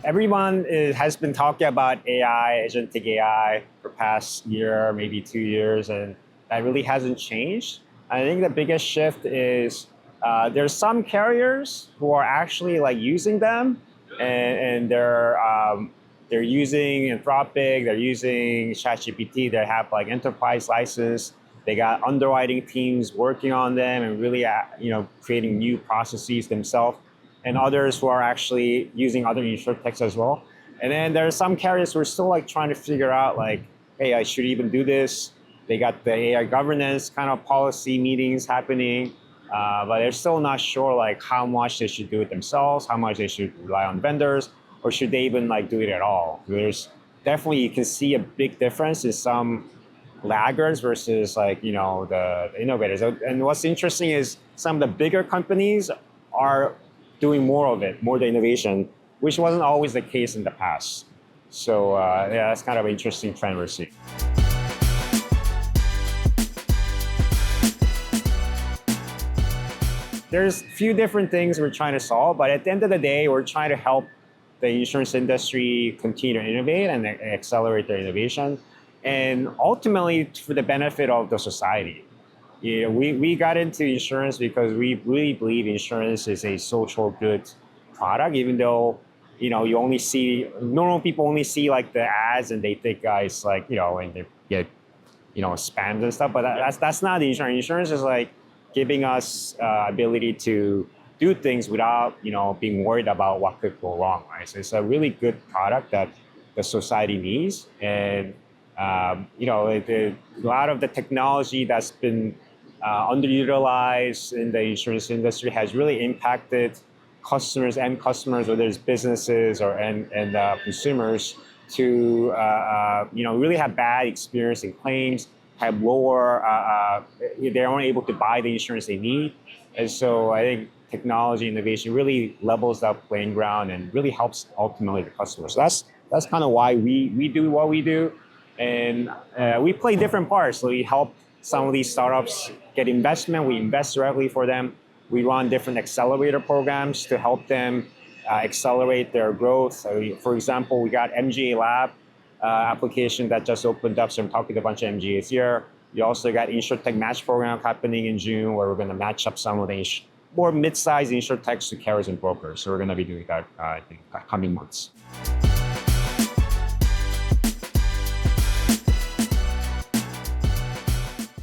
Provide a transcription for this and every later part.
everyone has been talking about AI, agentic AI, for past year, maybe 2 years, and that really hasn't changed. I think the biggest shift is there's some carriers who are actually like using them, and they're using Anthropic, they're using ChatGPT, they have like enterprise license, they got underwriting teams working on them and really creating new processes themselves, and others who are actually using other InsurTechs as well. And then there are some carriers who are still like trying to figure out like, hey, I should even do this. They got the AI governance kind of policy meetings happening, but they're still not sure like how much they should do it themselves, how much they should rely on vendors, or should they even like do it at all. There's definitely, you can see a big difference in some laggards versus like, the innovators. And what's interesting is some of the bigger companies are doing more of it, more the innovation, which wasn't always the case in the past. So yeah, that's kind of an interesting trend we're seeing. There's a few different things we're trying to solve, but at the end of the day, we're trying to help the insurance industry continue to innovate and accelerate their innovation, and ultimately for the benefit of the society. We got into insurance because we really believe insurance is a social good product, even though normal people only see like the ads and they think guys like, and they get, spams and stuff, but that's not the insurance. Insurance is like giving us ability to do things without, being worried about what could go wrong, right? So it's a really good product that the society needs. And, a lot of the technology that's been underutilized in the insurance industry has really impacted end customers, whether it's businesses or consumers, to really have bad experience in claims, have lower, they aren't able to buy the insurance they need. And so I think technology innovation really levels that playing ground and really helps ultimately the customers. So that's kind of why we do what we do. And we play different parts. So we help some of these startups get investment. We invest directly for them. We run different accelerator programs to help them accelerate their growth. For example, we got MGA Lab application that just opened up, so I'm talking to a bunch of MGAs here. We also got InsurTech Match program happening in June, where we're going to match up some of the more mid-sized InsurTechs to carriers and brokers. So we're going to be doing that, I think, coming months.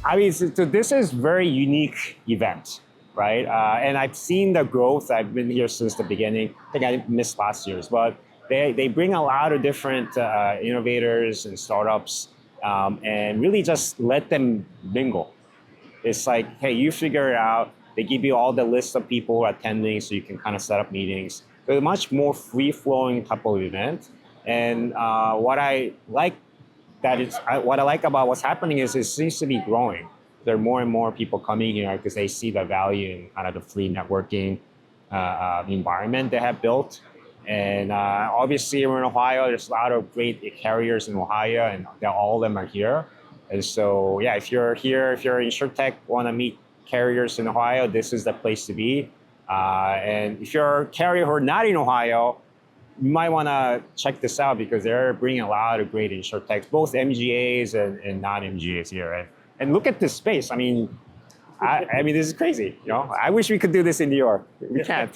I mean, so this is very unique event, right? And I've seen the growth. I've been here since the beginning. I think I missed last year's, but they bring a lot of different innovators and startups, and really just let them mingle. It's like, hey, you figure it out. They give you all the list of people attending, so you can kind of set up meetings. It's a much more free-flowing type of event. And what I like about what's happening is it seems to be growing. There are more and more people coming here because they see the value in kind of the free networking environment they have built. And obviously we're in Ohio. There's a lot of great carriers in Ohio, and all of them are here. And so, yeah, if you're here, if you're InsurTech, want to meet carriers in Ohio, this is the place to be. And if you're a carrier who are not in Ohio, you might want to check this out because they're bringing a lot of great InsurTechs, both MGAs and non-MGAs here. And look at this space. I mean, this is crazy. I wish we could do this in New York. We can't.